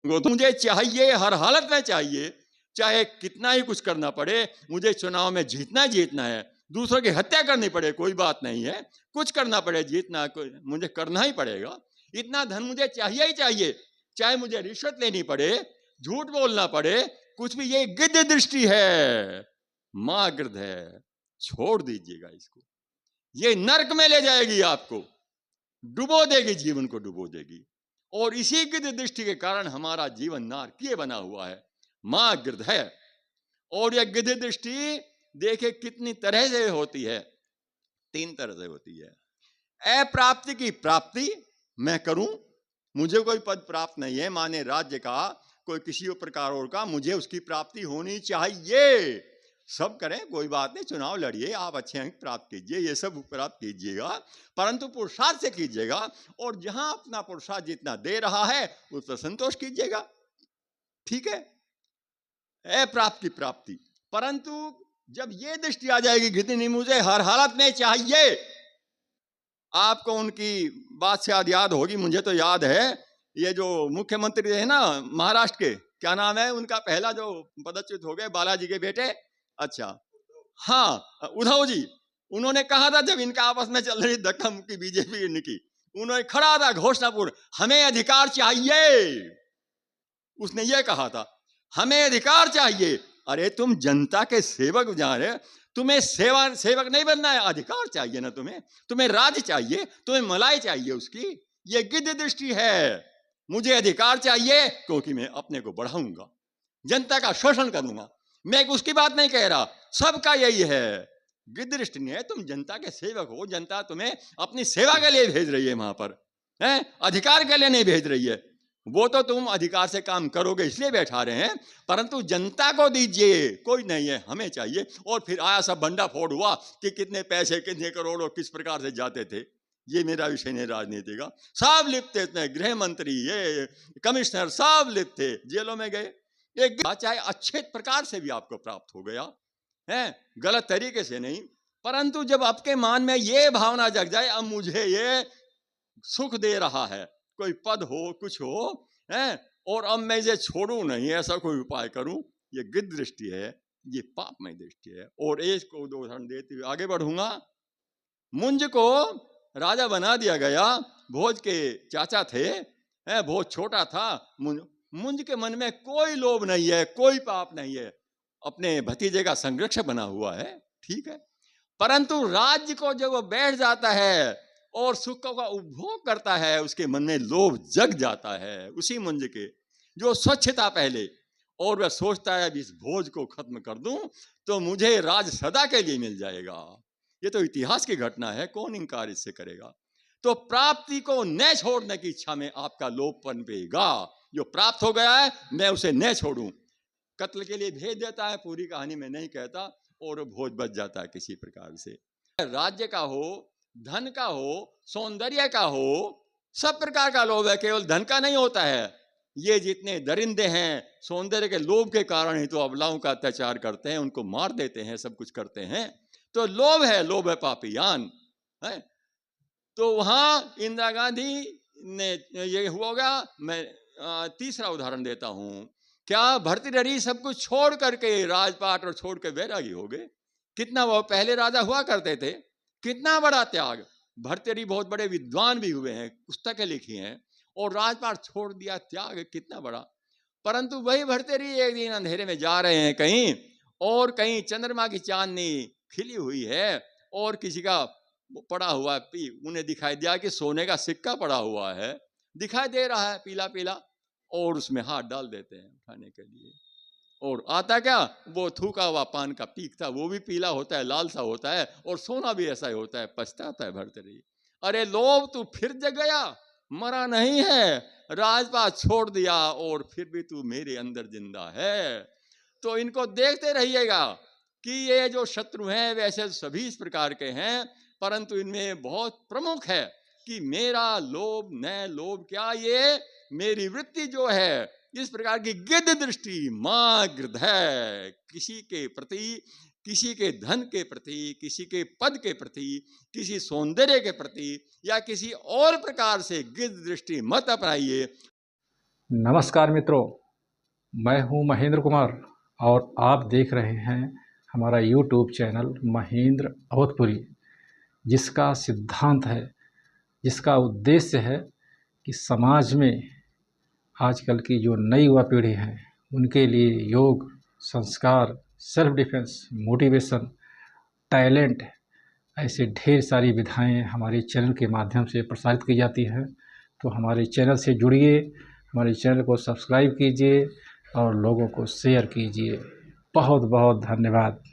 वो तो मुझे चाहिए, हर हालत में चाहिए, चाहे कितना ही कुछ करना पड़े, मुझे चुनाव में जीतना ही जीतना है, दूसरों की हत्या करनी पड़े कोई बात नहीं है, कुछ करना पड़े जीतना मुझे करना ही पड़ेगा, इतना धन मुझे चाहिए ही चाहिए, चाहे मुझे रिश्वत लेनी पड़े, झूठ बोलना पड़े, कुछ भी। ये गिद्ध दृष्टि है, मां गिरध है, छोड़ दीजिएगा इसको, ये नरक में ले जाएगी, आपको डुबो देगी, जीवन को डुबो देगी। और इसी गिद्ध दृष्टि के कारण हमारा जीवन नारकीय बना हुआ है, मां गिरध है। और यह गिद्ध दृष्टि देखे कितनी तरह से होती है, 3 तरह से होती है। अप्राप्ति की प्राप्ति मैं करूं, मुझे कोई पद प्राप्त नहीं है, माने राज्य का, कोई किसी प्रकार और का, मुझे उसकी प्राप्ति होनी चाहिए, सब करें कोई बात नहीं, चुनाव लड़िए, आप अच्छे अंक प्राप्त कीजिए, ये सब प्राप्त कीजिएगा, परंतु पुरुषार्थ से कीजिएगा, और जहां अपना पुरुषार्थ जितना दे रहा है उस पर संतोष कीजिएगा, ठीक है। अप्राप्त की प्राप्ति, परंतु जब ये दृष्टि आ जाएगी कितनी मुझे हर हालत में चाहिए, आपको उनकी बात से याद होगी, मुझे तो याद है, ये जो मुख्यमंत्री है ना महाराष्ट्र के, क्या नाम है उनका, पहला जो पदच्युत हो गए, बालाजी के बेटे, अच्छा हाँ उद्धव जी, उन्होंने कहा था जब इनका आपस में चल रही धक्का मुक्की बीजेपी इनकी, उन्होंने खड़ा था घोषणापूर्ण, हमें अधिकार चाहिए, उसने ये कहा था हमें अधिकार चाहिए। अरे तुम जनता के सेवक जा रहे, तुम्हें सेवक नहीं बनना है, अधिकार चाहिए ना, तुम्हें राज चाहिए, तुम्हें मलाई चाहिए उसकी, ये गिद्ध दृष्टि है, मुझे अधिकार चाहिए क्योंकि मैं अपने को बढ़ाऊंगा, जनता का शोषण करूंगा, मैं उसकी बात नहीं कह रहा, सबका यही है, गिद्ध दृष्टि नहीं है, तुम जनता के सेवक हो, जनता तुम्हें अपनी सेवा के लिए भेज रही है वहां पर, है अधिकार के लिए नहीं भेज रही है, वो तो तुम अधिकार से काम करोगे इसलिए बैठा रहे हैं, परंतु जनता को दीजिए, कोई नहीं है, हमें चाहिए। और फिर आया सब बंडा फोड़ हुआ कि कितने पैसे, कितने करोड़ों किस प्रकार से जाते थे, ये मेरा विषय नहीं राजनीति का, सब लिप्त थे, गृह मंत्री, ये कमिश्नर, सब लिप्त थे, जेलों में गए, एक चाहे अच्छे प्रकार से भी आपको प्राप्त हो गया है, गलत तरीके से नहीं, परंतु जब आपके मन में ये भावना जग जाए अब मुझे ये सुख दे रहा है, कोई पद हो कुछ हो है, और अब मैं इसे छोड़ू नहीं, ऐसा कोई उपाय करूं, ये गिद्ध दृष्टि है, ये पापमय दृष्टि है। और एक को उदाहरण देते हुए आगे बढ़ूंगा। मुंज को राजा बना दिया गया, भोज के चाचा थे, भोज छोटा था, मुंज के मन में कोई लोभ नहीं है, कोई पाप नहीं है, अपने भतीजे का संरक्षक बना हुआ है, ठीक है, परंतु राज्य को जब वो बैठ जाता है और सुखों का उपभोग करता है, उसके मन में लोभ जग जाता है, उसी मुंज के जो स्वच्छ था पहले, और वह सोचता है इस भोज को खत्म कर दूं तो मुझे राज सदा के लिए मिल जाएगा, ये तो इतिहास की घटना है, कौन इंकार इससे करेगा। तो प्राप्ति को न छोड़ने की इच्छा में आपका लोभ पनपेगा, जो प्राप्त हो गया है मैं उसे न छोड़ूं, कत्ल के लिए भेज देता है, पूरी कहानी में नहीं कहता, और भोज बच जाता है किसी प्रकार से। राज्य का हो, धन का हो, सौंदर्य का हो, सब प्रकार का लोभ है, केवल धन का नहीं होता है। ये जितने दरिंदे हैं सौंदर्य के लोभ के कारण ही तो अबलाओं का अत्याचार करते हैं, उनको मार देते हैं, सब कुछ करते हैं, तो लोभ है पापियान है। तो वहां इंदिरा गांधी ने ये होगा। मैं तीसरा उदाहरण देता हूं, क्या भर्तृहरि सब कुछ छोड़ करके, राजपाट और छोड़ के वैरागी हो गए, कितना वो पहले राजा हुआ करते थे, कितना बड़ा त्याग, भर्तृहरि बहुत बड़े विद्वान भी हुए हैं, पुस्तकें लिखी हैं, और राजपाट छोड़ दिया, त्याग कितना बड़ा। परंतु वही भर्तृहरि एक दिन अंधेरे में जा रहे हैं कहीं, और कहीं चंद्रमा की चांदनी खिली हुई है, और किसी का पड़ा हुआ है, उन्हें दिखाई दिया कि सोने का सिक्का पड़ा हुआ है, दिखाई दे रहा है पीला पीला, और उसमें हाथ डाल देते हैं उठाने के लिए, और आता क्या, वो थूका हुआ पान का पीक था, वो भी पीला होता है, लाल सा होता है, और सोना भी ऐसा ही होता है, पछताता है भर्तृहरि, अरे लोभ तू फिर जग गया, मरा नहीं है, राजपाट छोड़ दिया और फिर भी तू मेरे अंदर जिंदा है। तो इनको देखते रहिएगा कि ये जो शत्रु हैं वैसे सभी इस प्रकार के हैं, परंतु इनमें बहुत प्रमुख है कि मेरा लोभ न लोभ क्या, ये मेरी वृत्ति जो है इस प्रकार की गिद्ध दृष्टि, मां गिद्ध है, किसी के प्रति, किसी के धन के प्रति, किसी के पद के प्रति, किसी सौंदर्य के प्रति, या किसी और प्रकार से गिद्ध दृष्टि मत अपनाइए। नमस्कार मित्रों, मैं हूं महेंद्र कुमार और आप देख रहे हैं हमारा YouTube चैनल महेंद्र अवधपुरी, जिसका सिद्धांत है, जिसका उद्देश्य है कि समाज में आजकल की जो नई युवा पीढ़ी है उनके लिए योग, संस्कार, सेल्फ डिफेंस, मोटिवेशन, टैलेंट, ऐसे ढेर सारी विधाएं हमारे चैनल के माध्यम से प्रसारित की जाती हैं। तो हमारे चैनल से जुड़िए, हमारे चैनल को सब्सक्राइब कीजिए और लोगों को शेयर कीजिए। बहुत बहुत धन्यवाद।